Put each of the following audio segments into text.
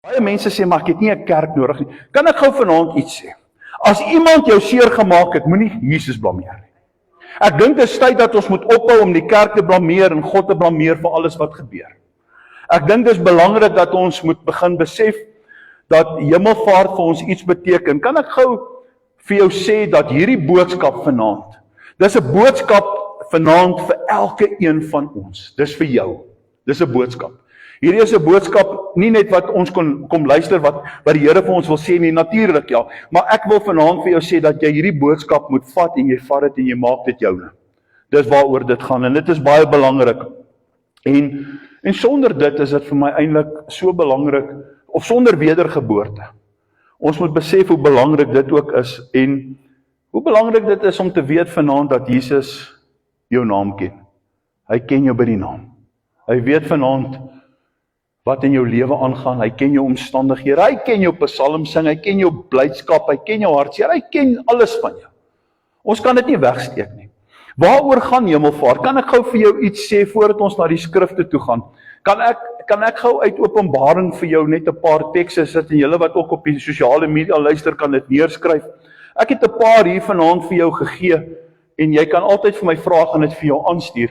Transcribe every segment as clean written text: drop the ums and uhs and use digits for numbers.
Baie mense sê, maar ek het nie 'n kerk nodig nie. Kan ek gou vanaand iets sê? As iemand jou seer gemaak het, moenie Jesus blameer nie. Ek dink dit is tyd dat ons moet ophou om die kerk te blameer en God te blameer vir alles wat gebeur. Ek dink dit is belangrik dat ons moet begin besef dat hemelvaart vir ons iets beteken. Kan ek gou vir jou sê dat hierdie boodskap vanaand, dis 'n boodskap vanaand vir elke een van ons. Dis vir jou. Dis 'n boodskap. Hierdie is 'n boodskap, nie net wat ons kom luister wat die Here vir ons wil sê nie, natuurlik ja, maar ek wil vanaand vir jou sê dat jy hierdie boodskap moet vat en jy vat dit en jy maak dit joune. Dis waaroor dit gaan en dit is baie belangrik. En sonder dit is dit vir my eintlik so belangrik, of sonder wedergeboorte. Ons moet besef hoe belangrik dit ook is en hoe belangrik dit is om te weet vanaand dat Jesus jou naam ken. Hy ken jou by die naam. Hy weet vanaand wat in jou lewe aangaan, hy ken jou omstandighede, hy ken jou psalm sing, hy ken jou blydskap, hy ken jou hartseer, hy ken alles van jou. Ons kan dit nie wegsteek nie. Waaroor gaan hemelvaart? Kan ek gou vir jou iets sê voordat ons na die skrifte toe gaan? Kan ek gou uit Openbaring vir jou net 'n paar tekste sit en julle wat ook op die sosiale media luister kan dit neerskryf. Ek het 'n paar hier vanaand vir jou gegee en jy kan altyd vir my vra en dit vir jou aanstuur.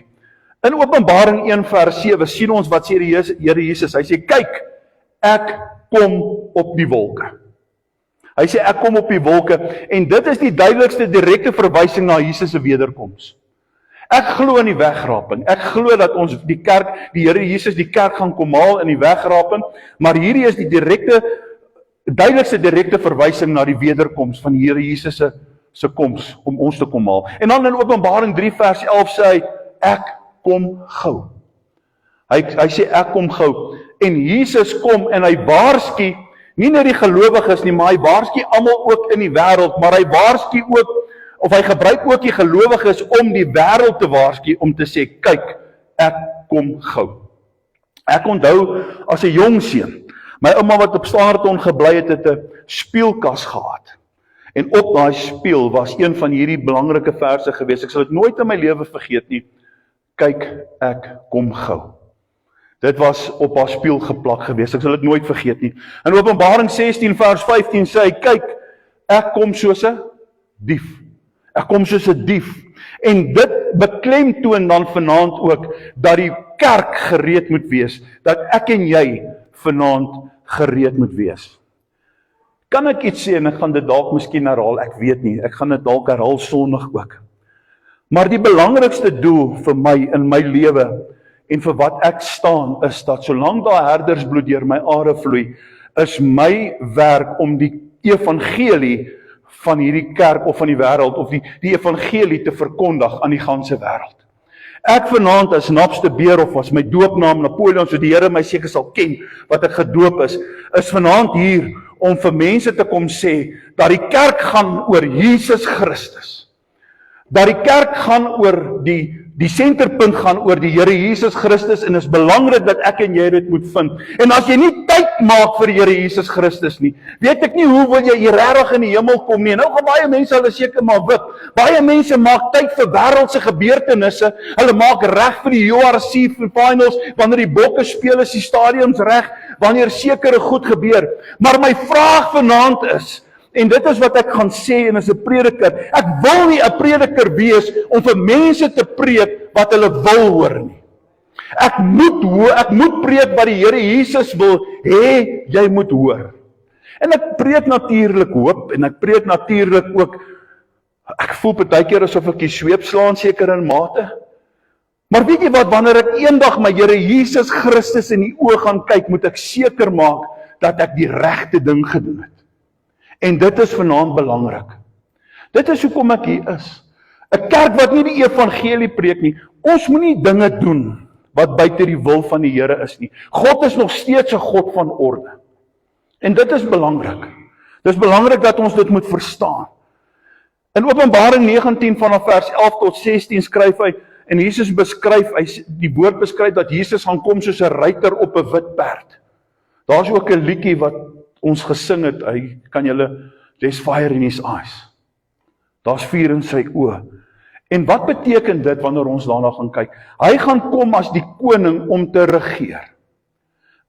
In Openbaring 1 vers 7 sien ons wat sê die Here Jesus. Hy sê, kyk, ek kom op die wolke. Hy sê, ek kom op die wolke. En dit is die duidelikste direkte verwysing na Jesus se wederkoms. Ek glo in die wegraping. Ek glo dat ons die kerk, die Here Jesus die kerk gaan kom haal in die wegraping. Maar hierdie is die duidelikste direkte verwysing na die wederkoms van die Here Jesus se koms om ons te kom haal. En dan in Openbaring 3 vers 11 sê hy, ek kom gou. Hy sê ek kom gou. En Jesus kom en hy waarsku nie net die gelowiges nie, maar hy waarsku almal ook in die wêreld, maar hy waarsku ook, of hy gebruik ook die gelowiges om die wêreld te waarsku om te sê, kyk, ek kom gou. Ek onthou as 'n jong seun, my ouma wat op Standerton gebly het, het 'n speelkas gehad. En op daai speel was een van hierdie belangrike verse gewees. Ek sal dit nooit in my lewe vergeet nie. Kyk, ek kom gou. Dit was op haar spieël geplak gewees. Ek sal dit nooit vergeet nie. In Openbaring 16 vers 15 sê hy, kyk, ek kom soos 'n dief. Ek kom soos 'n dief. En dit beklemtoon dan vanaand ook dat die kerk gereed moet wees, dat ek en jy vanaand gereed moet wees. Kan ek iets sê en ek gaan dit dalk miskien herhaal, ek weet nie. Ek gaan dit dalk herhaal Sondag ook. Maar die belangrikste doel vir my in my lewe en vir wat ek staan is dat solank daar herdersbloed deur my are vloei, is my werk om die evangelie van hierdie kerk of van die wêreld of die evangelie te verkondig aan die ganse wêreld. Ek vanaand as Napste Beerhof was my doopnaam Napoleon, so die Here my seker sal ken wat ek gedoop is vanaand hier om vir mense te kom sê dat die kerk gaan oor Jesus Christus. Dat die kerk gaan oor die senterpunt gaan oor die Here Jesus Christus en is belangrik dat ek en jy dit moet vind. En as jy nie tyd maak vir die Here Jesus Christus nie, weet ek nie hoe wil jy hier regtig in die hemel kom nie. Nou gaan baie mense hulle seker maar wip. Baie mense maak tyd vir wêreldse gebeurtenisse. Hulle maak reg vir die URC finals, wanneer die bokke speel is die stadiums reg, wanneer sekere goed gebeur. Maar my vraag vanaand is, en dit is wat ek gaan sê en as 'n prediker, ek wil nie 'n prediker wees om vir mense te preek wat hulle wil hoor nie. Ek moet preek wat die Here Jesus wil hê jy moet hoor. En ek preek natuurlik hoop en ek preek natuurlik ook, ek voel partykeer asof ek die sweep slaan seker in mate. Maar weet jy wat, wanneer ek eendag my Here Jesus Christus in die oë gaan kyk, moet ek seker maak dat ek die regte ding gedoen het. En dit is vanaand belangrik. Dit is hoekom ek hier is. 'n Kerk wat nie die evangelie preek nie. Ons moenie dinge doen wat buite die wil van die Here is nie. God is nog steeds 'n God van orde. En dit is belangrik. Dit is belangrik dat ons dit moet verstaan. In Openbaring 19 vanaf vers 11 tot 16 skryf hy, en Jesus beskryf, die woord beskryf dat Jesus gaan kom soos 'n ruiter op 'n wit perd. Daar's ook 'n liedjie wat ons gesing het, hy kan julle, there's fire in his eyes. Daar's vuur in sy oë. En wat beteken dit wanneer ons daarna gaan kyk? Hy gaan kom as die koning om te regeer.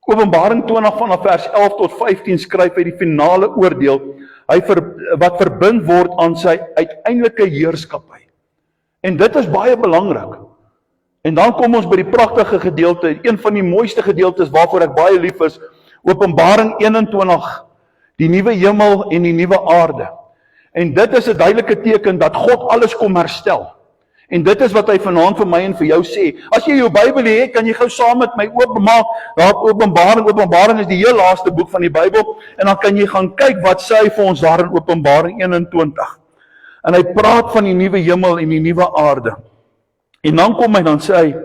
Openbaring 20 vanaf vers 11 tot 15 skryf hy die finale oordeel, wat verbind word aan sy uiteindelike heerskappy. En dit is baie belangrik. En dan kom ons by die pragtige gedeelte, een van die mooiste gedeeltes waarvoor ek baie lief is, Openbaring 21, die nuwe hemel en die nuwe aarde. En dit is 'n duidelike teken dat God alles kom herstel. En dit is wat hy vanaand vir my en vir jou sê. As jy jou Bybel het, kan jy gou saam met my oopmaak, daar op Openbaring. Openbaring is die heel laaste boek van die Bybel, en dan kan jy gaan kyk wat sê hy vir ons daar in Openbaring 21. En hy praat van die nuwe hemel en die nuwe aarde. En dan kom hy, dan sê hy,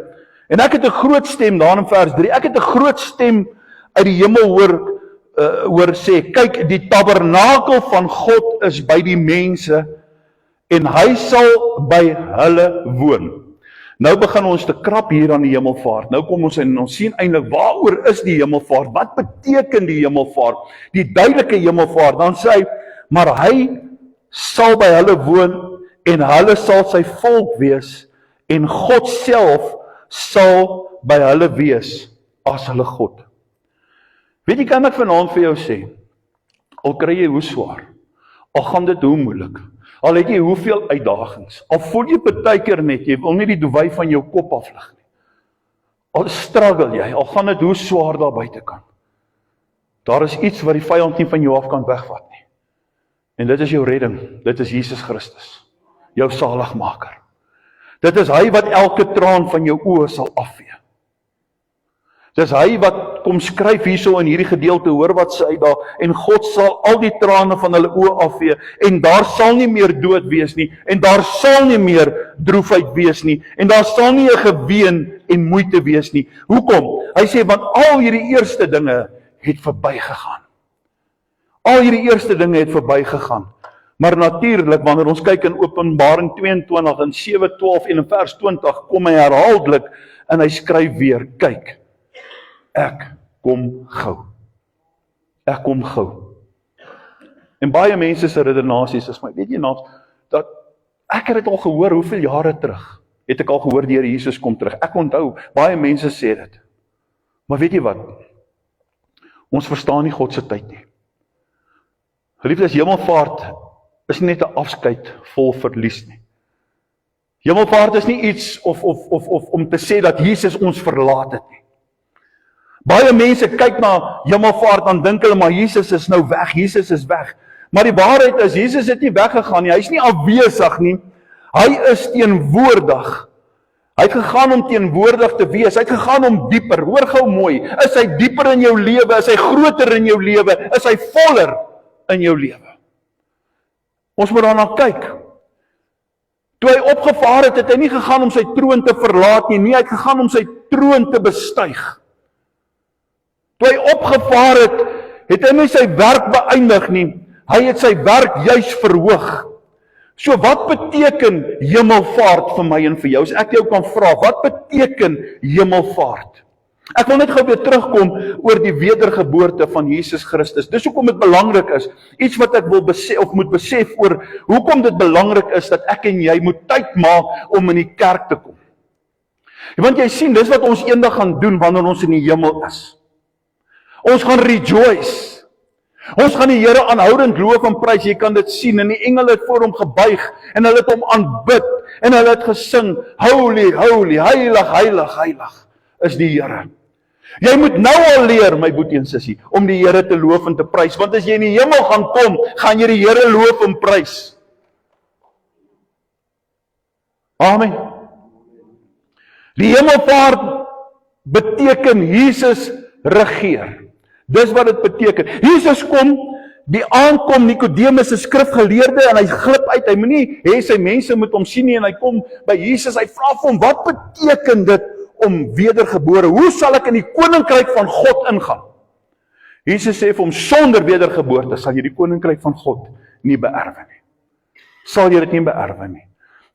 en ek het 'n groot stem, daar in vers 3, ek het 'n groot stem uit die hemel hoor sê, kyk, die tabernakel van God is by die mense, en hy sal by hulle woon. Nou begin ons te krap hier aan die hemelvaart. Nou kom ons en ons sien eintlik, waaroor is die hemelvaart? Wat beteken die hemelvaart? Die duidelike hemelvaart. Dan sê hy, maar hy sal by hulle woon, en hulle sal sy volk wees, en God self sal by hulle wees as hulle God. Weet jy, kan ek vanaand vir jou sê, al kry jy hoe swaar, al gaan dit hoe moeilik, al het jy hoeveel uitdagings, al voel jy partykeer net, jy wil nie die doewy van jou kop aflig nie, al struggle jy, al gaan dit hoe swaar daar buitekant, daar is iets wat die vyand nie van jou af kan wegvat nie, en dit is jou redding, dit is Jesus Christus, jou saligmaker. Dit is hy wat elke traan van jou oë sal afvee. Dis hy wat kom skryf hierso in hierdie gedeelte, hoor wat sê hy daar, en God sal al die trane van hulle oë afvee, en daar sal nie meer dood wees nie, en daar sal nie meer droefheid wees nie, en daar sal nie 'n geween en moeite wees nie. Hoekom? Hy sê, want al hierdie eerste dinge het verbygegaan. Al hierdie eerste dinge het verbygegaan. Maar natuurlik, wanneer ons kyk in Openbaring 22 en 7:12 en in vers 20, kom hy herhaaldelik, en hy skryf weer, kyk, ek kom gou. Ek kom gou. En baie mense se redenasies is my, weet jy nou, dat ek het dit al gehoor, hoeveel jare terug, het ek al gehoor, die Here Jesus kom terug. Ek onthou, baie mense sê dit. Maar weet jy wat? Ons verstaan nie God se tyd nie. Geliefdes, hemelvaart is nie net 'n afskeid vol verlies nie. Hemelvaart is nie iets of om te sê dat Jesus ons verlaat het nie. Baie mense kyk na hemelvaart, dan dink hulle, maar Jesus is nou weg, Jesus is weg. Maar die waarheid is, Jesus het nie weggegaan nie, hy is nie afwesig nie, hy is teenwoordig. Hy het gegaan om teenwoordig te wees, hy het gegaan om dieper, hoor gou mooi, is hy dieper in jou lewe, is hy groter in jou lewe, is hy voller in jou lewe. Ons moet daarna kyk. Toe hy opgevaar het, het hy nie gegaan om sy troon te verlaat nie, hy het gegaan om sy troon te bestyg. Toe hy opgevaar het, het hy nie sy werk beëindig nie, hy het sy werk juis verhoog. So wat beteken hemelvaart vir my en vir jou? As ek jou kan vra, wat beteken hemelvaart? Ek wil net gou weer terugkom oor die wedergeboorte van Jesus Christus. Dis hoekom dit belangrik is, iets wat ek wil besef, of moet besef oor, hoekom dit belangrik is, dat ek en jy moet tyd maak om in die kerk te kom. Want jy sien, dis wat ons eendag gaan doen, wanneer ons in die hemel is. Ons gaan rejoice. Ons gaan die Here aanhoudend loof en prys, jy kan dit sien, en die engele het voor hom gebuig, en hulle het hom aanbid, en hulle het gesing, holy, holy, heilig, heilig, heilig, is die Here. Jy moet nou al leer, my boetie en sussie, om die Here te loof en te prys, want as jy in die hemel gaan kom, gaan jy die Here loof en prys. Amen. Die hemelvaart beteken Jesus regeer. Dis wat dit beteken. Jesus kom, die aankom Nikodemus, 'n skrifgeleerde, en hy glip uit, hy moet nie hê sy mense moet hom sien nie, en hy kom by Jesus, hy vra vir hom, wat beteken dit om wedergebore? Hoe sal ek in die koninkryk van God ingaan? Jesus sê vir hom, sonder wedergeboorte sal jy die koninkryk van God nie beerwe nie. Sal jy dit nie beerwe nie.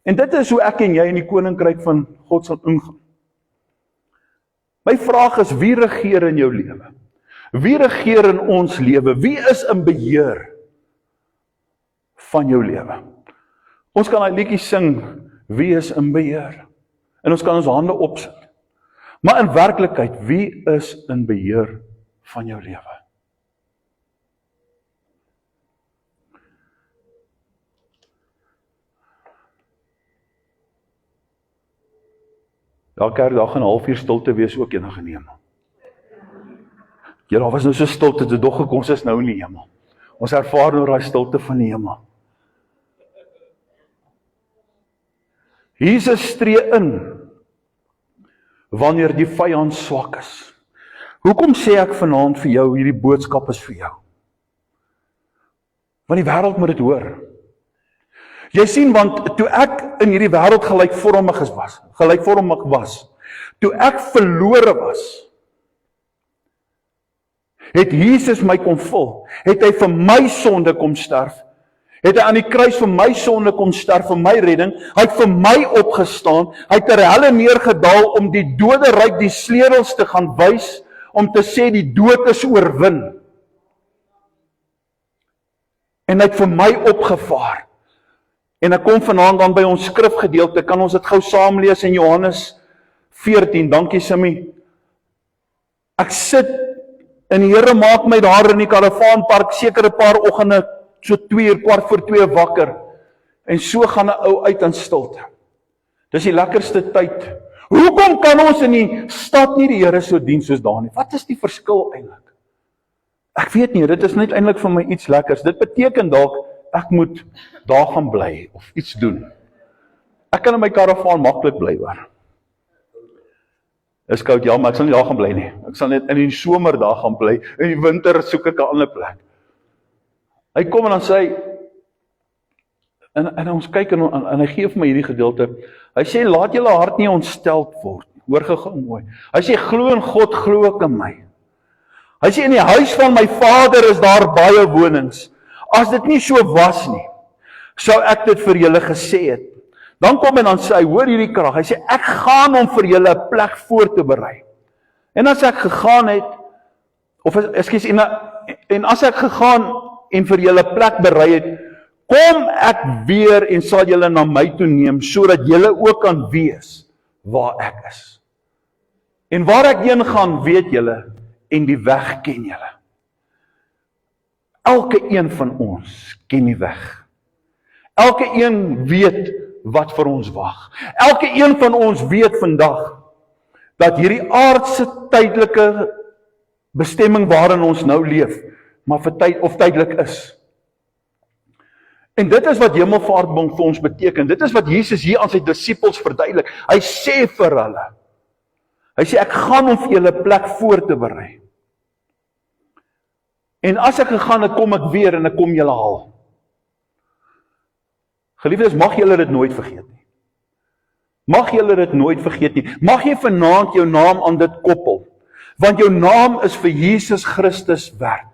En dit is hoe ek en jy in die koninkryk van God sal ingaan. My vraag is, wie regeer in jou lewe? Wie regeer in ons lewe? Wie is in beheer van jou lewe? Ons kan daai liedjie sing, wie is in beheer? En ons kan ons hande opsit. Maar in werklikheid, wie is in beheer van jou lewe. Elke dag gaan 'n halfuur stilte wees ook enige in die hemel. Ja, daar was nou so stilte, toe dog ek ons is nou in die hemel. Ons ervaar nou daai stilte van die hemel. Jesus tree in wanneer die vyand swak is. Hoekom sê ek vanaand vir jou, hierdie boodskap is vir jou? Want die wêreld moet dit hoor. Jy sien, want toe ek in hierdie wêreld gelykvormig was, toe ek verlore was, het Jesus my kom vul, het hy vir my sonde kom sterf, het hy aan die kruis vir my sonde kom sterf, vir my redding, hy het vir my opgestaan, hy het ter helle neergedaal om die doderyk die sleutels te gaan wys, om te sê die dood is oorwin. En hy het vir my opgevaar. En ek kom vanaand dan by ons skrifgedeelte, kan ons dit gou saam lees in Johannes 14, dankie Simmy. Ek sit, en die Here maak my daar in die Karavaanpark, seker 'n paar oggende, so 2:15 wakker, en so gaan 'n ou uit in stilte. Dis die lekkerste tyd. Hoekom kan ons in die stad nie die Here so dien soos daar nie? Wat is die verskil eintlik? Ek weet nie, dit is net eintlik vir my iets lekkers. Dit beteken dalk, ek moet daar gaan bly, of iets doen. Ek kan in my karavaan maklik bly, hoor. Is koud, ja, maar ek sal nie daar gaan bly nie. Ek sal net in die somer daar gaan bly, in die winter soek ek 'n ander plek. Hy kom en dan sê hy, en ons kyk en hy gee vir my hierdie gedeelte, hy sê, laat julle hart nie ontsteld word, hoor gou mooi. Hy sê, glo in God, glo ook in my. Hy sê, in die huis van my Vader is daar baie wonings. As dit nie so was nie, sou ek dit vir julle gesê het. Dan kom en dan sê hy, hoor hierdie krag, hy sê, ek gaan om vir julle 'n plek voor te berei. En as ek gegaan het, en as ek gegaan en vir julle 'n plek berei het, kom ek weer en sal julle na my toe neem, sodat julle ook kan wees waar ek is. En waar ek heen gaan, weet julle, en die weg ken julle. Elke een van ons ken die weg. Elke een weet wat vir ons wag. Elke een van ons weet vandag, dat hierdie aardse tydelike bestemming waarin ons nou leef, maar vir tydelik is. En dit is wat hemelvaart vir ons beteken. Dit is wat Jesus hier aan sy disippels verduidelik. Hy sê vir hulle, hy sê, ek gaan om vir julle 'n plek voor te berei. En as ek gegaan het, kom ek weer en ek kom julle haal. Geliefdes, mag julle dit nooit vergeet nie. Mag julle dit nooit vergeet nie. Mag jy vanaand jou naam aan dit koppel. Want jou naam is vir Jesus Christus werd.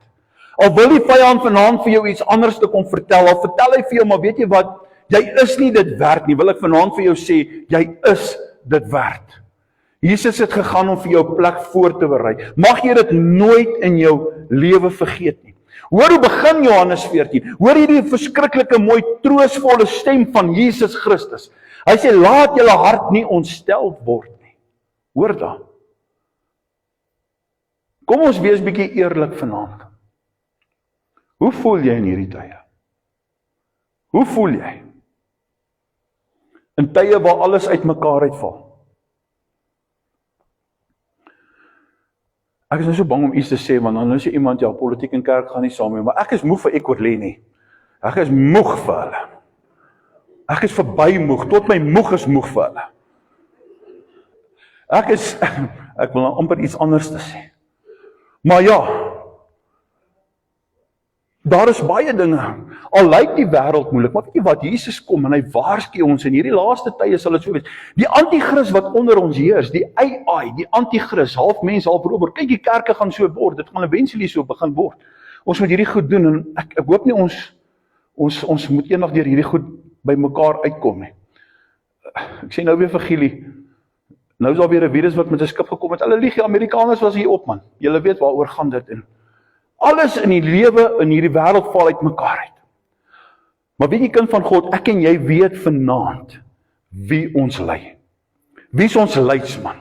Al wil die vyand vanaand vir jou iets anders te kom vertel, al vertel hy vir jou, maar weet jy wat, jy is nie dit werd nie, wil ek vanaand vir jou sê, jy is dit werd. Jesus het gegaan om vir jou 'n plek voor te berei. Mag jy dit nooit in jou lewe vergeet nie. Hoor hoe begin Johannes 14, hoor hierdie verskriklike mooi troostvolle stem van Jesus Christus. Hy sê, laat julle hart nie ontsteld word nie. Hoor dan. Kom ons wees bietjie eerlik vanaand. Hoe voel jy in hierdie tye? Hoe voel jy? In tye waar alles uitmekaar uitval. Ek is nou so bang om iets te sê, want dan is jy iemand, ja, politiek en kerk gaan nie saam mee, maar ek is moeg vir Ekurhuleni nie. Ek is moeg vir hulle. Ek is verby moeg, tot my moeg is moeg vir hulle. Ek wil nou amper iets anders te sê. Maar ja, daar is baie dinge, al lyk die wêreld moeilik, maar weet jy wat, Jesus kom en hy waarsku ons, in hierdie laaste tye sal dit so wees. Die anti-kris wat onder ons heers, die AI, die anti-kris, half mens, half robot, kyk die kerke gaan so word, dit gaan eventually so begin word. Ons moet hierdie goed doen, en ek hoop nie ons moet eendag deur hierdie goed by mekaar uitkom nie. Ek sê nou weer vir Gielie, nou is daar weer 'n virus wat met 'n skip gekom het, hulle lieg, die Amerikaners was hier op man, julle weet waaroor gaan dit in. Alles in die lewe, in hierdie wêreld val uit mekaar uit. Maar weet jy, kind van God, ek en jy weet vanaand wie ons lei. Wie is ons leidsman?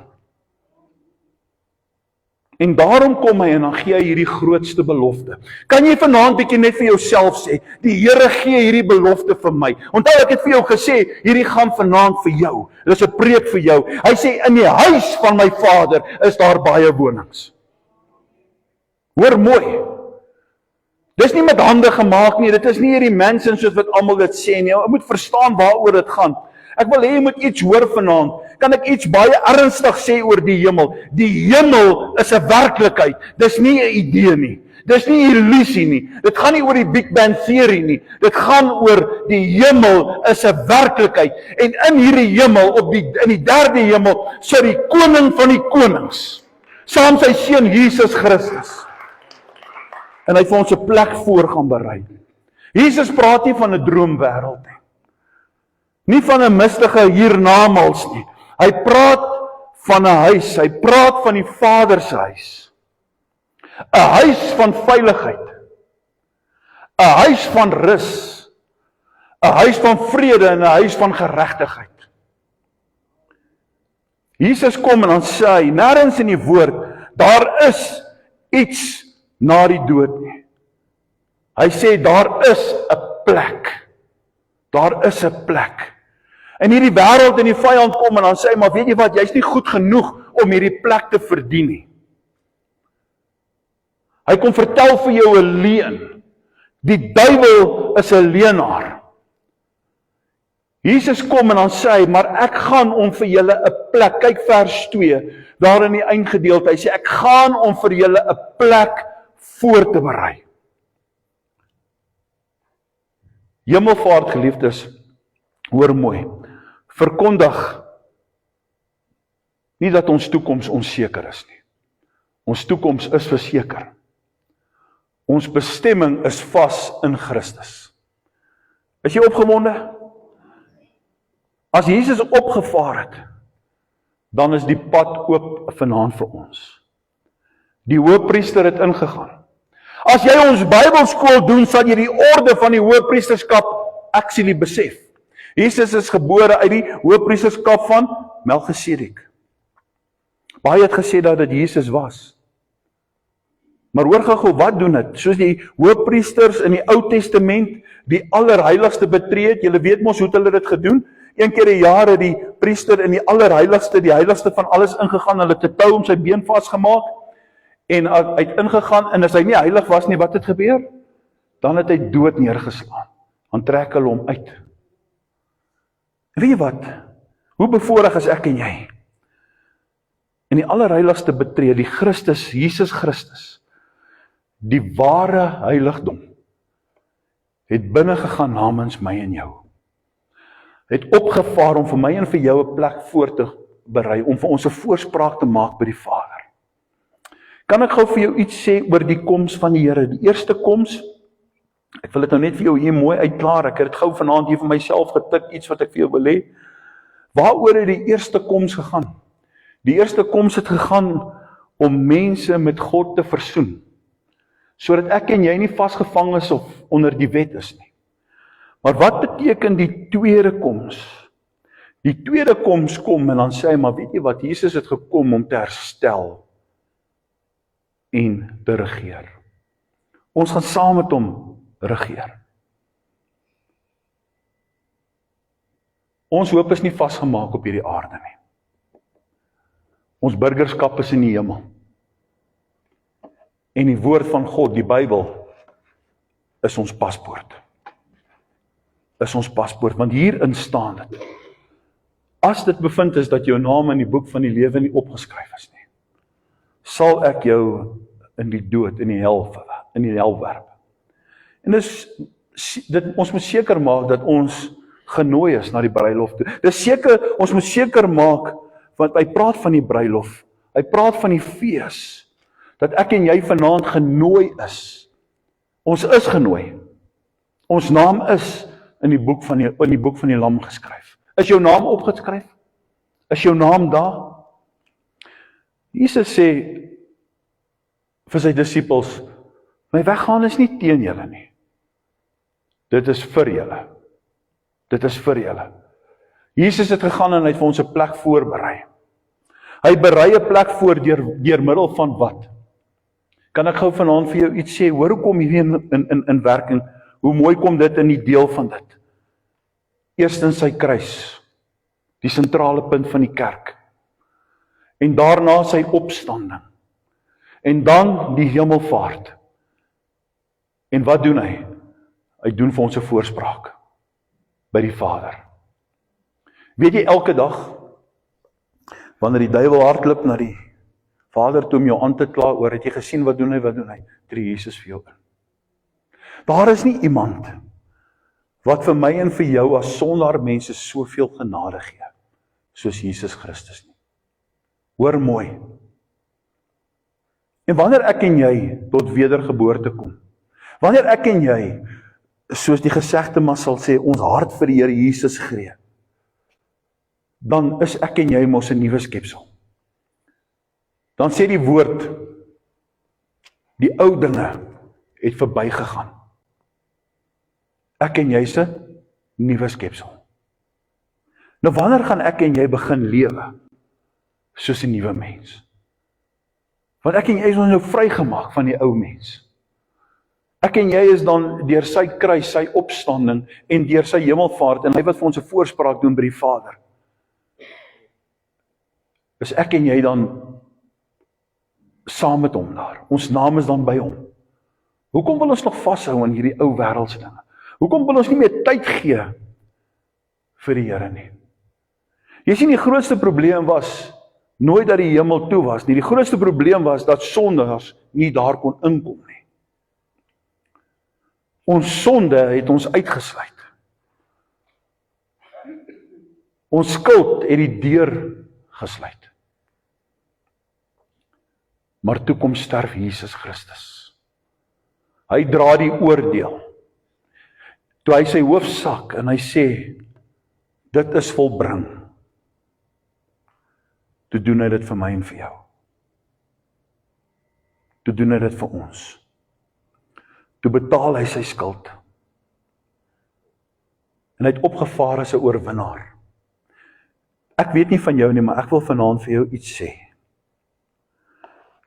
En daarom kom hy en dan gee hy hierdie grootste belofte. Kan jy vanaand bietjie net vir jouself sê, die Here gee hierdie belofte vir my. Onthou ek het vir jou gesê, hierdie gaan vanaand vir jou. Dit is 'n preek vir jou. Hy sê, in die huis van my Vader is daar baie wonings. Hoor mooi. Dis nie met hande gemaak nie, dit is nie hierdie mense soos wat almal dit sê nie. Jy moet verstaan waaroor dit gaan. Ek wil hê jy moet iets hoor vanaand. Kan ek iets baie ernstig sê oor die hemel? Die hemel is 'n werklikheid. Dis nie 'n idee nie. Dis nie 'n illusie nie. Dit gaan nie oor die Big Bang Theory nie. Dit gaan oor die hemel is 'n werklikheid. En in hierdie hemel, in die derde hemel, sit die koning van die konings, saam sy seun Jesus Christus. En hy het vir ons 'n plek voor gaan berei. Jesus praat nie van 'n droomwêreld nie. Nie van 'n mistige hiernamaals nie. Hy praat van 'n huis, hy praat van die Vader se huis. 'n Huis van veiligheid. 'n Huis van rus. 'n Huis van vrede en 'n huis van geregtigheid. Jesus kom en dan sê hy, nêrens in die woord, daar is iets na die dood nie. Hy sê, daar is 'n plek. Daar is 'n plek. En hierdie wêreld en die vyand kom en dan sê hy, maar weet jy wat, jy's nie goed genoeg om hierdie plek te verdien nie. Hy kom vertel vir jou 'n leuen. Die duiwel is 'n leenaar. Jesus kom en dan sê hy, maar ek gaan om vir julle 'n plek. Kyk vers 2, daar in die eindgedeelte. Hy sê, ek gaan om vir julle 'n plek voor te berei. Hemelvaart, geliefdes, hoor mooi. Verkondig nie dat ons toekoms onseker is nie. Ons toekoms is verseker. Ons bestemming is vas in Christus. Is jy opgewonde? As Jesus opgevaar het, dan is die pad oop vanaand vir ons. Die hoëpriester het ingegaan. As jy ons Bybelskool doen, sal jy die orde van die hoëpriesterskap actually besef. Jesus is gebore uit die hoëpriesterskap van Melchisedek. Baie het gesê dat dit Jesus was. Maar hoor gou, wat doen dit? Soos die hoëpriesters in die Ou Testament die allerheiligste betree het, julle weet mos hoe hulle dit gedoen. Een keer 'n jaar het die priester in die allerheiligste, die heiligste van alles ingegaan, hulle het 'n tou om sy been vasgemaak en hy het ingegaan, en as hy nie heilig was nie, wat het gebeur? Dan het hy dood neergeslaan. Dan trek hulle hom uit. Weet jy wat? Hoe bevoorreg is ek en jy? In die allerheiligste betree, die Christus, Jesus Christus, die ware heiligdom, het binne gegaan namens my en jou. Het opgevaar om vir my en vir jou 'n plek voor te berei, om vir ons 'n voorspraak te maak by die Vader. Kan ek gou vir jou iets sê oor die koms van die Here? Die eerste koms, ek wil dit nou net vir jou hier mooi uitklaar, ek het dit gou vanaand hier vir myself getik, iets wat ek vir jou wil hê. Waaroor het die eerste koms gegaan? Die eerste koms het gegaan om mense met God te versoen, sodat ek en jy nie vasgevang is of onder die wet is nie. Maar wat beteken die tweede koms? Die tweede koms kom en dan sê hy, maar weet jy wat, Jesus het gekom om te herstel en te regeer. Ons gaan saam met hom regeer. Ons hoop is nie vasgemaak op hierdie aarde nie. Ons burgerskap is in die hemel. En die woord van God, die Bybel, is ons paspoort. Is ons paspoort, want hierin staan dit. As dit bevind is dat jou naam in die boek van die lewe nie opgeskryf is nie, sal ek jou in die dood, in die hel werp. En ons moet seker maak dat ons genooi is na die bruilof toe. Dis seker, ons moet seker maak, want hy praat van die bruilof, hy praat van die fees, dat ek en jy vanaand genooi is. Ons is genooi. Ons naam is in die boek van die Lam geskryf. Is jou naam opgeskryf? Is jou naam daar? Jesus sê vir sy disippels, my weggaan is nie teen julle nie. Dit is vir julle. Dit is vir julle. Jesus het gegaan en hy het vir ons 'n plek voorberei. Hy berei 'n plek voor deur middel van wat? Kan ek gou vanaand vir jou iets sê, hoor hoe kom hierdie in werking, hoe mooi kom dit in die deel van dit. Eerstens sy kruis, die sentrale punt van die kerk. En daarna sy opstanding. En dan die hemelvaart. En wat doen hy? Hy doen vir ons 'n voorspraak by die Vader. Weet jy, elke dag, wanneer die duiwel hardloop na die Vader toe om jou aan te kla oor, het jy gesien wat doen hy? Tree Jesus vir jou in. Daar is nie iemand wat vir my en vir jou as sondaar mense soveel genade gee, soos Jesus Christus nie. Hoor mooi. En wanneer ek en jy tot wedergeboorte kom, wanneer ek en jy, soos die gesegde maar sal sê, ons hart vir die Here Jesus gee, dan is ek en jy mos 'n nuwe skepsel. Dan sê die woord, die ou dinge het verbygegaan. Ek en jy is 'n nuwe skepsel. Nou wanneer gaan ek en jy begin lewe soos 'n nuwe mens? Want ek en jy is nou vrygemaak van die ou mens. Ek en jy is dan deur sy kruis, sy opstanding en deur sy hemelvaart en hy wat vir ons 'n voorspraak doen by die Vader. Is ek en jy dan saam met hom daar. Ons naam is dan by hom. Hoekom wil ons nog vashou aan hierdie ou wêreldse dinge? Hoekom wil ons nie meer tyd gee vir die Here nie? Jy sien, die grootste probleem was nooit dat die hemel toe was nie. Die grootste probleem was dat sondaars nie daar kon inkom nie. Ons sonde het ons uitgesluit. Ons skuld het die deur gesluit. Maar toe kom sterf Jesus Christus. Hy dra die oordeel. Toe hy sy hoof sak en hy sê, dit is volbring. Toe doen hy dit vir my en vir jou. Toe doen hy dit vir ons. Toe betaal hy sy skuld. En hy het opgevaar as 'n oorwinnaar. Ek weet nie van jou nie, maar ek wil vanaand vir jou iets sê.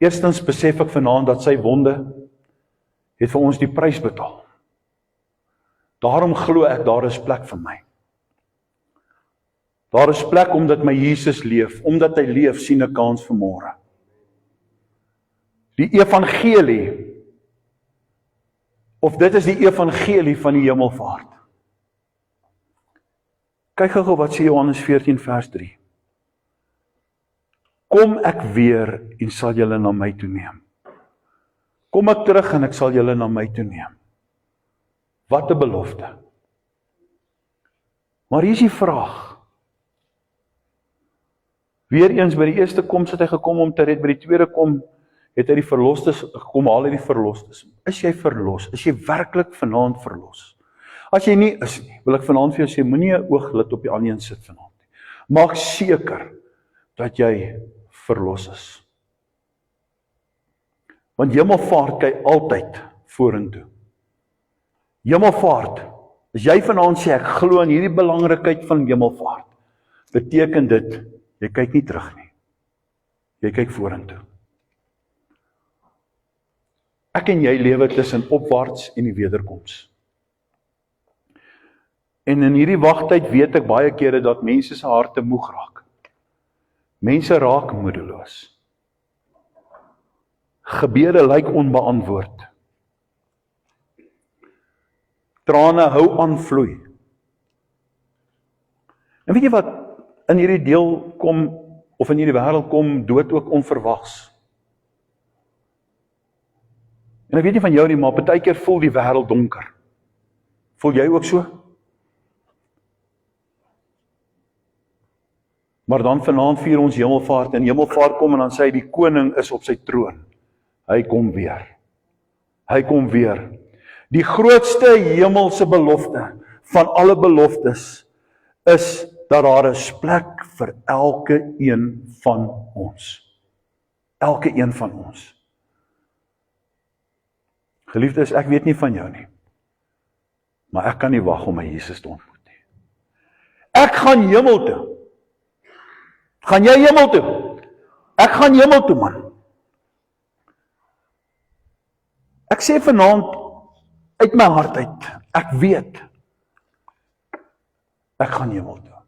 Eerstens besef ek vanaand dat sy wonde het vir ons die prys betaal. Daarom glo ek, daar is plek vir my. Daar is plek omdat my Jesus leef. Omdat hy leef, sien 'n kans vir môre. Die evangelie, of dit is die evangelie van die hemelvaart. Kyk gou wat sê Johannes 14 vers 3. Kom ek weer en sal julle na my toe neem. Kom ek terug en ek sal julle na my toe neem. Wat 'n belofte. Maar hier is die vraag. Weereens by die eerste koms het hy gekom om te red, by die tweede kom het hy die verlostes gekom, haal hy die verlostes. Is jy verlos? Is jy werklik vanaand verlos? As jy nie is nie, wil ek vanaand vir jou sê, moenie 'n ooglid op die ander een sit vanaand nie. Maak seker dat jy verlos is. Want hemelvaart kyk altyd vorentoe. Hemelvaart, as jy vanaand sê, ek glo in hierdie belangrikheid van hemelvaart, beteken dit, jy kyk nie terug nie. Jy kyk vorentoe. Ek en jy lewe tussen opwaarts en die wederkoms. En in hierdie wagtyd weet ek baie kere dat mense se harte moeg raak. Mense raak moedeloos. Gebede lyk onbeantwoord. Trane hou aan vloei. En weet jy wat, in hierdie deel kom, of in hierdie wêreld kom dood ook onverwags. En ek weet nie van jou nie, maar partykeer voel die wêreld donker. Voel jy ook so? Maar dan vanaand vier ons hemelvaart, en hemelvaart kom en dan sê hy, die koning is op sy troon. Hy kom weer. Hy kom weer. Die grootste hemelse belofte van alle beloftes is dat daar is plek vir elke een van ons. Elke een van ons. Geliefdes, ek weet nie van jou nie, maar ek kan nie wag om my Jesus te ontmoet nie. Ek gaan hemel toe. Gaan jy hemel toe? Ek gaan hemel toe, man. Ek sê vanaand uit my hart uit, ek weet, ek gaan hemel toe.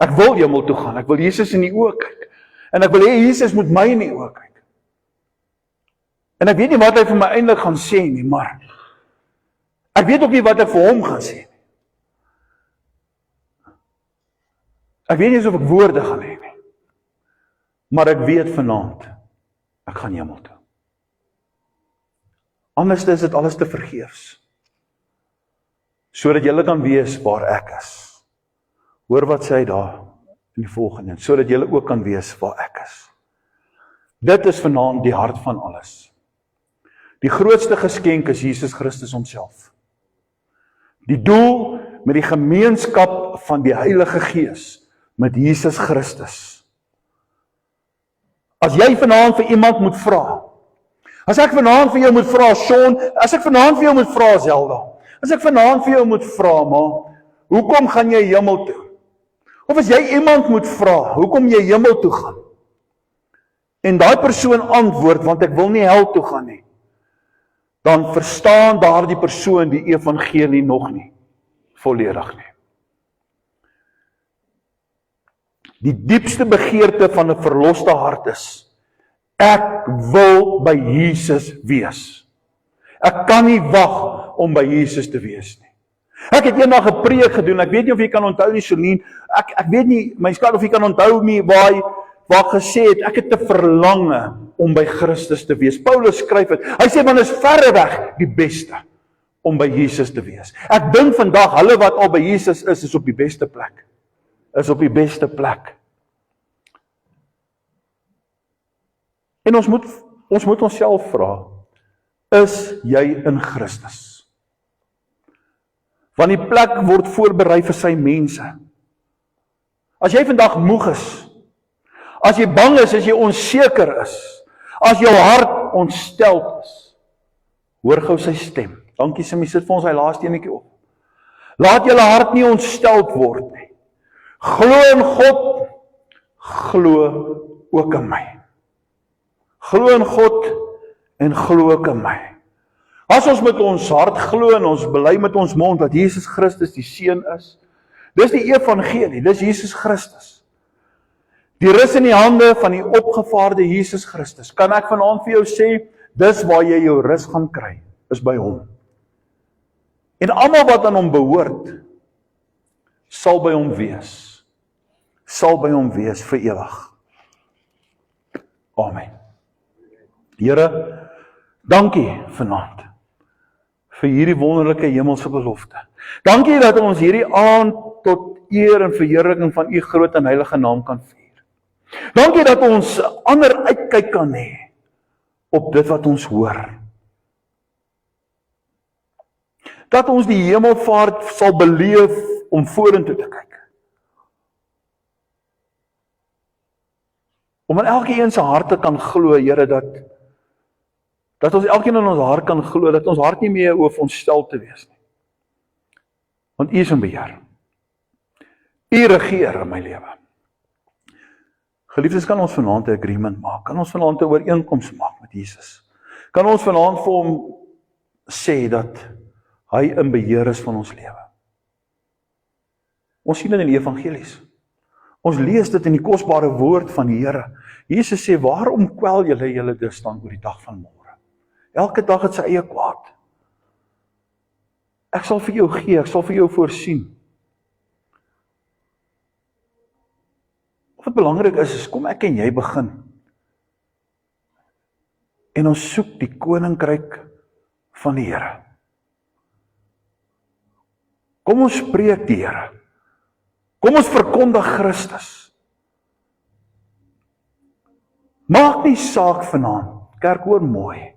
Ek wil hemel toe gaan, ek wil Jesus in die oë kyk, en ek wil hê Jesus moet my in die oë kyk. En ek weet nie wat hy vir my eintlik gaan sê nie, maar ek weet ook nie wat ek vir hom gaan sê nie. Ek weet nie of ek woorde gaan hê nie, maar ek weet vanaand, ek gaan hemel toe. Anders is dit alles te vergeefs, sodat julle kan wees waar ek is. Hoor wat sê hy daar in die volgende, sodat julle ook kan wees waar ek is. Dit is vanaand die hart van alles. Die grootste geskenk is Jesus Christus homself. Die doel met die gemeenskap van die Heilige Gees met Jesus Christus. As jy vanaand vir iemand moet vra, as ek vanaand vir jou moet vra, Sean, as ek vanaand vir jou moet vra, Zelda, as ek vanaand vir jou moet vra, ma, hoekom gaan jy hemel toe? Of as jy iemand moet vra, hoekom jy hemel toe gaan? En daai persoon antwoord, want ek wil nie hel toe gaan nie. Dan verstaan daardie persoon die evangelie nog nie, volledig nie. Die diepste begeerte van 'n verloste hart is, ek wil by Jesus wees. Ek kan nie wag om by Jesus te wees nie. Ek het eendag 'n preek gedoen, ek weet nie of jy kan onthou nie, Solien, ek weet nie, my skat, of jy kan onthou nie, waar ek gesê het, ek het te verlange om by Christus te wees. Paulus skryf het, hy sê, man is verreweg die beste om by Jesus te wees. Ek dink vandag, hulle wat al by Jesus is op die beste plek. Is op die beste plek. En ons moet onsself vra, is jy in Christus? Want die plek word voorberei vir sy mense. As jy vandag moeg is, as jy bang is, as jy onseker is, as jou hart ontsteld is, hoor gou sy stem. Dankie Simmy, sit vir ons hy laaste enetjie op. Laat julle hart nie ontsteld word nie. Glo in God, glo ook in my. Glo in God en glo ook in my. As ons met ons hart glo en ons bely met ons mond dat Jesus Christus die Seun is, dis die evangelie, dis Jesus Christus. Die rus in die hande van die opgevaarde Jesus Christus. Kan ek vanaand vir jou sê, dis waar jy jou rus gaan kry, is by hom. En almal wat aan hom behoort, sal by hom wees. Sal by hom wees vir ewig. Amen. Here, dankie vanaand vir hierdie wonderlike hemelse belofte. Dankie dat ons hierdie aand tot eer en verheerliking van u groot en heilige naam kan vier. Dankie dat ons ander uitkyk kan hê op dit wat ons hoor. Dat ons die hemelvaart sal beleef om vorentoe te kyk. Om in elkeen se harte kan glo, Here, dat ons elkeen in ons hart kan glo, dat ons hart nie meer hoef ontstel te wees nie. Want u is in beheer. U regeer in my lewe. Geliefdes, kan ons vanaand 'n agreement maak? Kan ons vanaand 'n ooreenkoms maak met Jesus? Kan ons vanaand vir hom sê dat hy in beheer is van ons lewe? Ons sien dit in die evangelies. Ons lees dit in die kosbare woord van die Here. Jesus sê, waarom kwel julle dus dan oor die dag van môre? Elke dag het sy eie kwaad. Ek sal vir jou gee, ek sal vir jou voorsien. Wat belangrik is kom ek en jy begin. En ons soek die koninkryk van die Here. Kom ons spreek die Here. Kom ons verkondig Christus. Maak nie saak vanaand, kerk hoor mooi,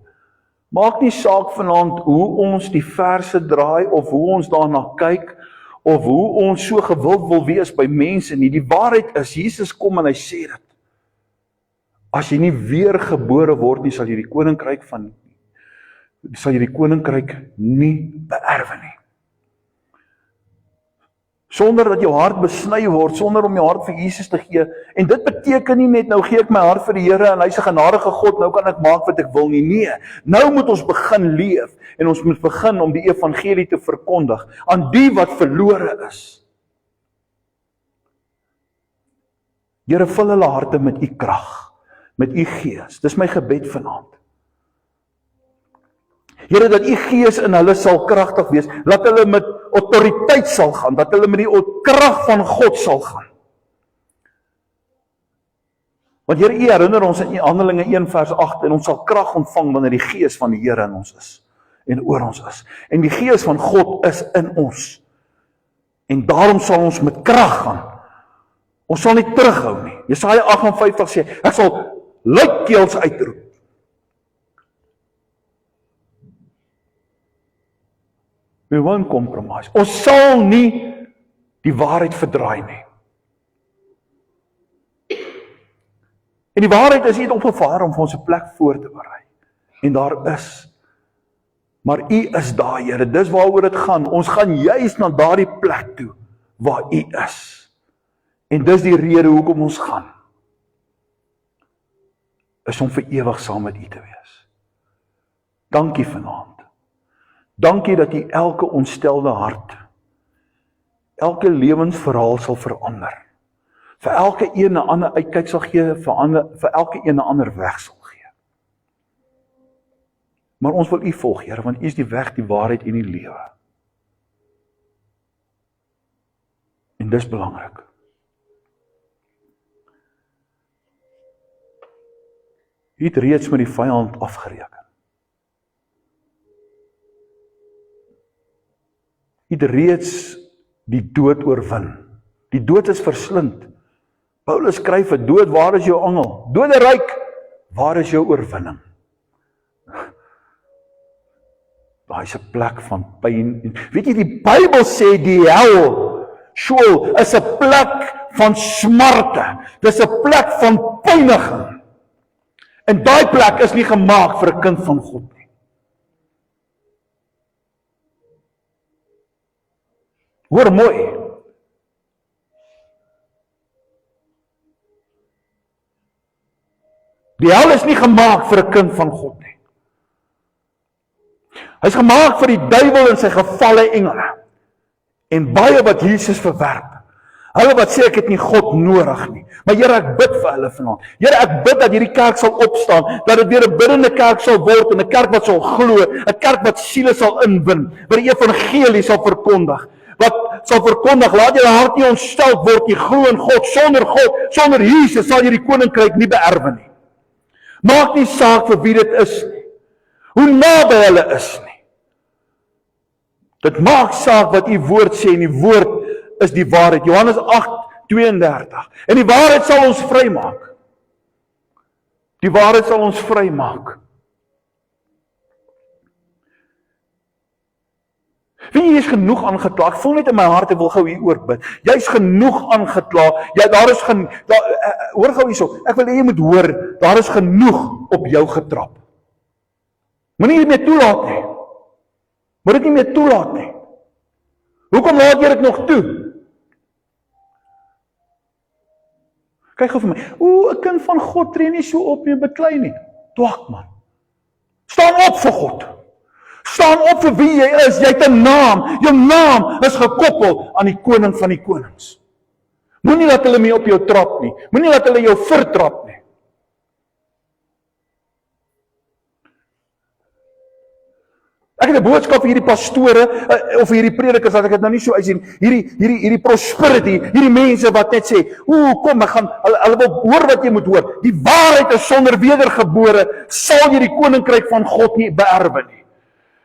maak nie saak vanaand hoe ons die verse draai, of hoe ons daarna kyk, of hoe ons so gewild wil wees by mense nie. Die waarheid is, Jesus kom en hy sê dit. As jy nie weergebore word nie, sal jy die koninkryk nie beerwe nie. sonder dat jou hart besny word, sonder om jou hart vir Jesus te gee. En dit beteken nie net, nou gee ek my hart vir die Here, en hy is 'n genadige God, nou kan ek maak wat ek wil nie. Nee, nou moet ons begin leef, en ons moet begin om die evangelie te verkondig, aan die wat verlore is. Here, vul hulle harte met u krag, met u gees. Dis my gebed vanaand. Here, dat u gees in hulle sal kragtig wees, dat hulle met autoriteit sal gaan, dat hulle met die krag van God sal gaan. Want Here, u herinner ons in Handelinge 1 vers 8, en ons sal krag ontvang wanneer die gees van die Here in ons is, en oor ons is. En die gees van God is in ons. En daarom sal ons met krag gaan. Ons sal nie terughou nie. Jesaja 58 sê, ek sal luidkeels uitroep. We won't compromise. Ons sal nie die waarheid verdraai nie. En die waarheid is nie opgevaar om vir ons 'n plek voor te berei. En daar is. Maar u is daar, Here. Dis waaroor dit gaan. Ons gaan juis na daardie plek toe waar u is. En dis die rede hoekom ons gaan. Is om vir ewig saam met u te wees. Dankie vanaand. Dankie dat u elke ontstelde hart, elke lewensverhaal sal verander. Vir elke een 'n ander uitkyk sal gee, vir elke een 'n ander weg sal gee. Maar ons wil u volg, Here, want u is die weg, die waarheid en die lewe. En dis belangrik. U het reeds met die vyand afgereken. U het reeds die dood oorwin. Die dood is verslind. Paulus skryf vir dood, waar is jou angel? Doderyk, waar is jou oorwinning? Daar is 'n plek van pyn. Weet jy, die Bybel sê die hel, Sheol, is 'n plek van smarte. Dis 'n plek van pyniging. En daai plek is nie gemaak vir 'n kind van God nie. Hoor mooi. Die hel is nie gemaak vir 'n kind van God nie. Hy is gemaak vir die duiwel en sy gevalle engele. En baie wat Jesus verwerp. Hulle wat sê ek het nie God nodig nie. Maar Here, ek bid vir hulle vanaand. Here, ek bid dat hierdie kerk sal opstaan, dat dit weer 'n biddende kerk sal word, en 'n kerk wat sal glo, 'n kerk wat siele sal inwin, wat die evangelie sal verkondig. Wat sal verkondig, laat julle hart nie ontstel word, jy glo in God, sonder Jesus sal jy die koninkryk nie beerwe nie. Maak nie saak vir wie dit is nie, hoe naby hulle is nie. Dit maak saak wat u woord sê, en die woord is die waarheid. Johannes 8:32. En die waarheid sal ons vrymaak. Die waarheid sal ons vrymaak. Weet jy, jy is genoeg aangekla. Ek voel net in my hart, ek wil gou hier oor bid. Jy is genoeg aangekla. Ja, daar is hoor gou hierso. Ek wil hê jy moet hoor, daar is genoeg op jou getrap. Moenie dit meer toelaat nie. Moet dit nie meer toelaat nie. Hoekom laat jy dit nog toe? Kyk gou vir my. 'n kind van God tree nie so op nie, beklei nie. Twak man. Staan op vir God. Staan op vir wie jy is. Jy het 'n naam. Jou naam is gekoppel aan die koning van die konings. Moenie laat hulle mee op jou trap nie. Moenie laat hulle jou vertrap nie. Ek het 'n boodskap vir hierdie pastore of hierdie predikers, dat ek dit nou nie so uitsien. Hierdie prosperity, hierdie mense wat net sê, kom, hulle wil hoor wat jy moet hoor. Die waarheid is sonder wedergebore, sal jy die koninkryk van God nie beerwe nie.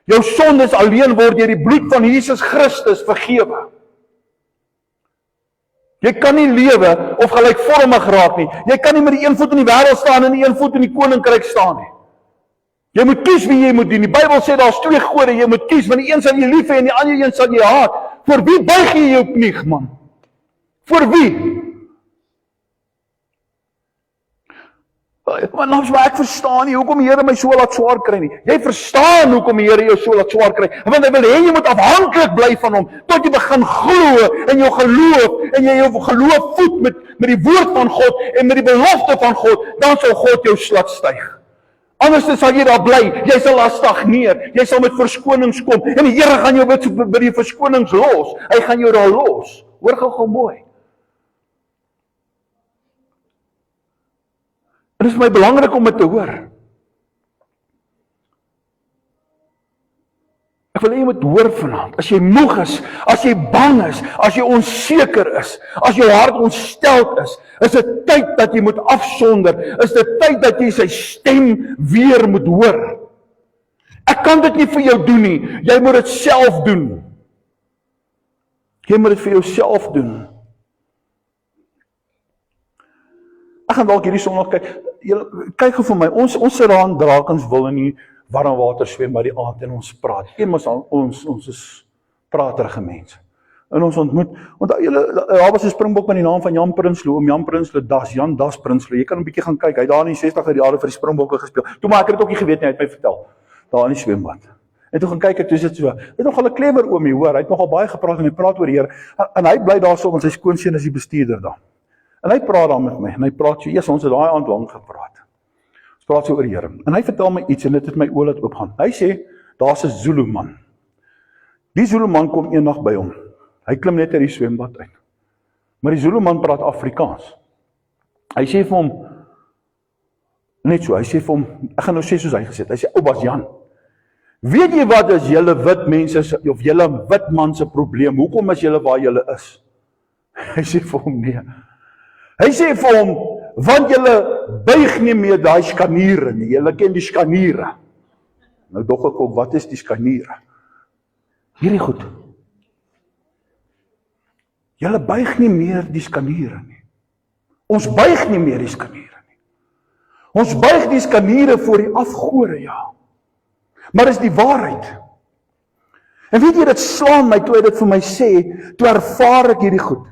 Jou sondes alleen word deur die bloed van Jesus Christus vergewe. Jy kan nie lewe of gelykvormig raak nie. Jy kan nie met die een voet in die wêreld staan en die een voet in die koninkryk staan nie. Jy moet kies wie jy moet dien. Die Bybel sê daar's 2 gode, jy moet kies, want die een sal jy lief hê en die ander een sal jy haat. Voor wie buig jy jou knie, man? Voor wie? Maar ek verstaan nie hoekom die Here my so laat swaar kry nie. Jy verstaan hoekom die Here jou so laat swaar kry. Want hy wil hê jy moet afhanklik bly van hom tot jy begin glo in jou geloof en jy jou geloof voed met die woord van God en met die belofte van God, dan sal God jou laat styg. Anders sal jy daar bly, jy sal daar stagneer, jy sal met verskonings kom en die Here gaan jou by die verskonings los. Hy gaan jou daar los. Hoor gou mooi. Dit is my belangrik om dit te hoor. Ek wil hê jy moet hoor vanaand, as jy moeg is, as jy bang is, as jy onseker is, as jou hart ontsteld is dit tyd dat jy moet afsonder, is dit tyd dat jy sy stem weer moet hoor. Ek kan dit nie vir jou doen nie, jy moet dit self doen. Jy moet dit vir jouself doen. Ek gaan dalk hierdie Sondag kyk vir my, ons sit daar in Drakenswil in die warm water swem by die aand en ons praat. Ons is praterige mense. En ons ontmoet, daar was 'n Springbok met die naam van Jan Prinsloo, Jan Prinsloo Jan Das Prinsloo. Jy kan 'n bietjie gaan kyk, hy het daar in die 60er jare vir die Springbokke gespeel. Toe maar ek het dit ook nie geweet nie, hy het my vertel. Daar in die swembad. En toe gaan kyk ek, toe sit so. Hy het nogal 'n clever oomie, hoor. Hy het nogal baie gepraat en hy praat oor die Here. En hy bly daar so, want sy skoonseun is die bestuurder daar. En hy praat daar met my, en hy praat so, ons het daai aand lank gepraat. Ons praat so oor die Here. En hy vertel my iets, en dit het my oë laat oopgaan. Hy sê, daar's 'n Zulu man. Die Zulu man kom eendag by hom. Hy klim net uit die swembad uit. Maar die Zulu man praat Afrikaans. Hy sê vir hom, net so, hy sê vir hom, ek gaan nou sê soos hy gesê het, hy sê, Oupas Jan, weet jy wat is julle wit mense, of julle wit man se probleem, hoekom is julle waar julle is? Hy sê vir hom, nee. Hy sê vir hom, want julle buig nie meer daai skaniere nie, julle ken die skaniere. Nou dog ek ook, wat is die skaniere? Hierdie goed. Julle buig nie meer die skaniere nie. Ons buig nie meer die skaniere nie. Ons buig die skaniere voor die afgode, ja. Maar is die waarheid. En weet jy, dit slaan my toe hy dit vir my sê, toe ervaar ek hierdie goed.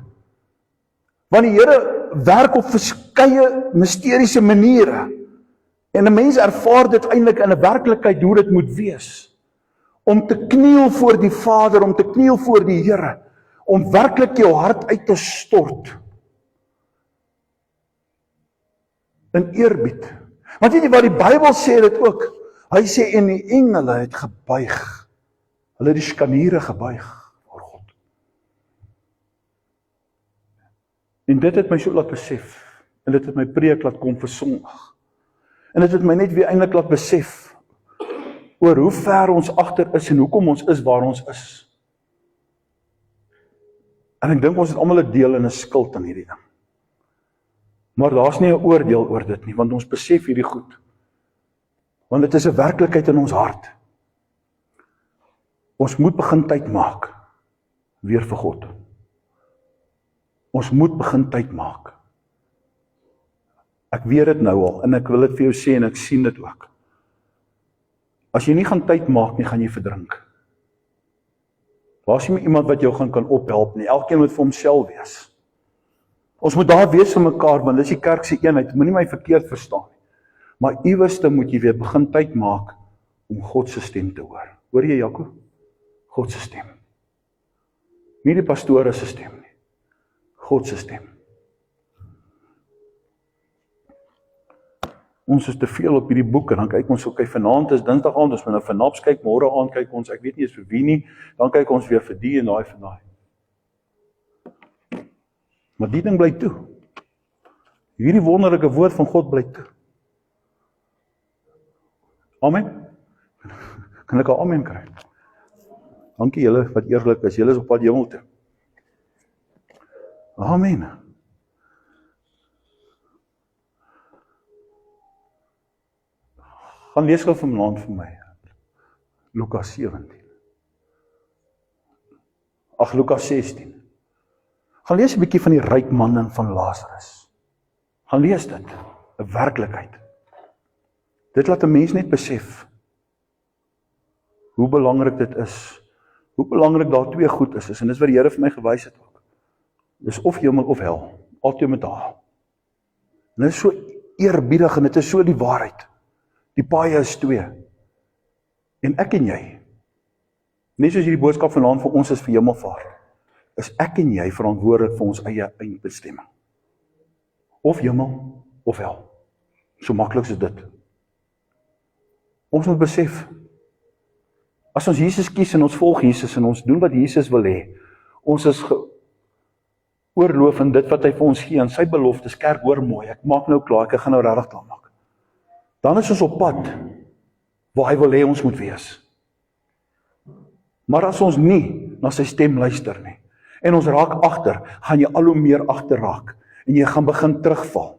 Want die Here werk op verskeie mysteriese maniere. En 'n mens ervaar dit eintlik in 'n werklikheid hoe dit moet wees. Om te kniel voor die Vader, om te kniel voor die Here, om werklik jou hart uit te stort. In eerbied. Want weet jy wat die Bybel sê dit ook? Hy sê en die engele het gebuig. Hulle het die skaniere gebuig voor God. En dit het my so laat besef. En dit het my preek laat kom vir Sondag. En dit het my net weer eintlik laat besef oor hoe ver ons agter is en hoekom ons is waar ons is. En ek dink ons het almal 'n deel en 'n skuld aan hierdie ding. Maar daar's nie 'n oordeel oor dit nie, want ons besef hierdie goed. Want dit is 'n werklikheid in ons hart. Ons moet begin tyd maak weer vir God. Ons moet begin tyd maak. Ek weet dit nou al, en ek wil dit vir jou sê, en ek sien dit ook. As jy nie gaan tyd maak nie, gaan jy verdrink. Daar's nie iemand wat jou kan ophelp nie, elkeen moet vir homself wees. Ons moet daar wees vir mekaar, want dis die kerk se eenheid, moenie my verkeerd verstaan nie. Maar iewerste moet jy weer begin tyd maak, om God se stem te hoor. Hoor jy, Jaco? God se stem. Nie die pastoor se stem nie. God se stem. Ons is te veel op hierdie boek, en dan kyk ons, okay, vanaand is Dinsdag aand, ons moet nou vannaps kyk, môre aand kyk ons, ek weet nie eens vir wie nie, dan kyk ons weer vir die en daai vir daai. Maar die ding bly toe. Hierdie wonderlike woord van God bly toe. Amen? Kan ek 'n amen kry? Dankie julle wat eerlik is, julle is op pad hemel toe. Amen. Gaan lees gou vanaand vir my. Lukas 17. Lukas 16. Gaan lees 'n bietjie van die ryk man en van Lazarus. Gaan lees dit, 'n werklikheid. Dit laat 'n mens net besef hoe belangrik dit is. Hoe belangrik daar twee goed is, en dis wat die Here vir my gewys het ook. Dis of hemel of hel, altyd met haar. En dit is so eerbiedig en dit is so die waarheid. Die paai is 2. En ek en jy, net soos hierdie boodskap vanaand vir ons is vir hemelvaart, is ek en jy verantwoordelik vir ons eie eindbestemming. Of hemel, of hel. So maklik is dit. Ons moet besef, as ons Jesus kies en ons volg Jesus en ons doen wat Jesus wil hê, ons is oorloof in dit wat hy vir ons gee, en sy beloftes, kerk hoor mooi, ek maak nou klaar, ek gaan nou regtig klaar maak. Dan is ons op pad, waar hy wil hê ons moet wees. Maar as ons nie na sy stem luister nie, en ons raak agter, gaan jy al hoe meer agter raak, en jy gaan begin terugval.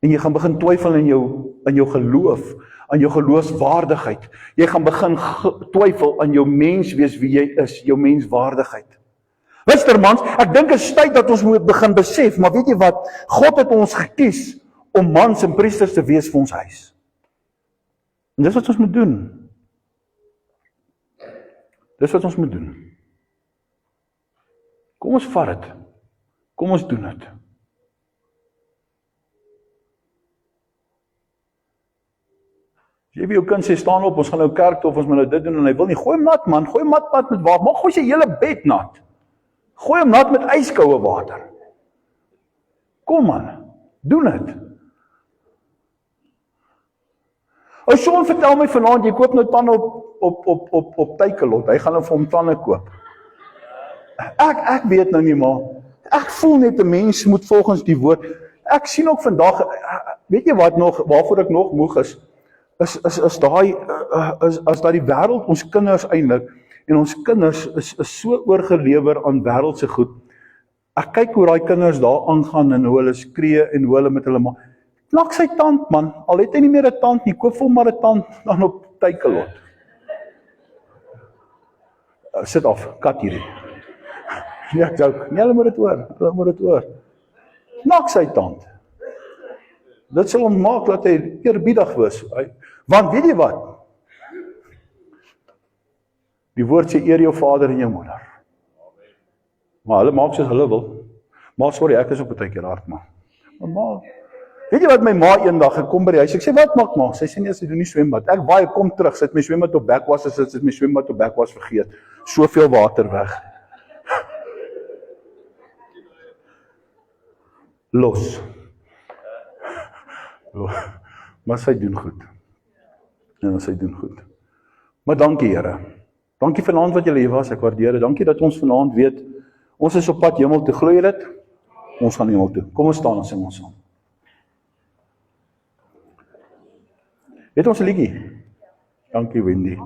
En jy gaan begin twyfel in jou geloof, aan jou geloofswaardigheid. Jy gaan begin twyfel aan jou menswees wie jy is, jou menswaardigheid. Luister mans, ek dink dit is tyd dat ons moet begin besef, maar weet jy wat? God het ons gekies om mans en priesters te wees vir ons huis. En dis wat ons moet doen. Dis wat ons moet doen. Kom ons vat dit. Kom ons doen dit. As jy vir jou kind sê, staan op, ons gaan nou kerk toe, of ons moet nou dit doen, en hy wil nie, gooi hom nat man, gooi hom nat met water, maar gooi sy hele bed nat. Gooi hom nat met yskoue water. Kom man, doen dit. Ou Sean vertel my vanaand, jy koop nou tande op Takealot, hy gaan nou vir hom tande koop. Ek weet nou nie, maar ek voel net 'n mens moet volgens die woord. Ek sien ook vandag, weet jy wat nog, waarvoor ek nog moeg is daai die wêreld, ons kinders eintlik, en ons kinders is so oorgelewer aan wêreldse goed. Ek kyk hoe daai kinders daar aangaan en hoe hulle skree en hoe hulle met hulle maak. Knak sy tand man, al het hy nie meer 'n tand nie, koop vir hom maar 'n tand dan op Takealot. Sit af, kat hierdie. Ja, ek joke. Nee, hulle moet dit hoor. Knak sy tand. Dit sal hom maak dat hy eerbiedig was. Want weet jy wat? Die woord sê eer jou vader en jou moeder. Maar hulle maak soos hulle wil. Maar sorry, ek is op 'n tydjie hard man. Maar weet jy wat my ma eendag gekom by die huis? Ek sê wat maak ma? Sy sê nee, sy doen nie swembad. Ek waai, kom terug, sit my swembad op backwash, sit my swembad op backwash vergeet. Soveel water weg. Los. Maar sy doen goed. Ja, sy doen goed. Maar dankie Here. Dankie vanaand wat julle hier was, ek waardeer dit. Dankie dat ons vanaand weet, ons is op pad hemel toe, glo jy dit? Ons gaan hemel toe. Kom ons staan en sing ons saam. Het ons 'n liedjie? Dankie Wendy.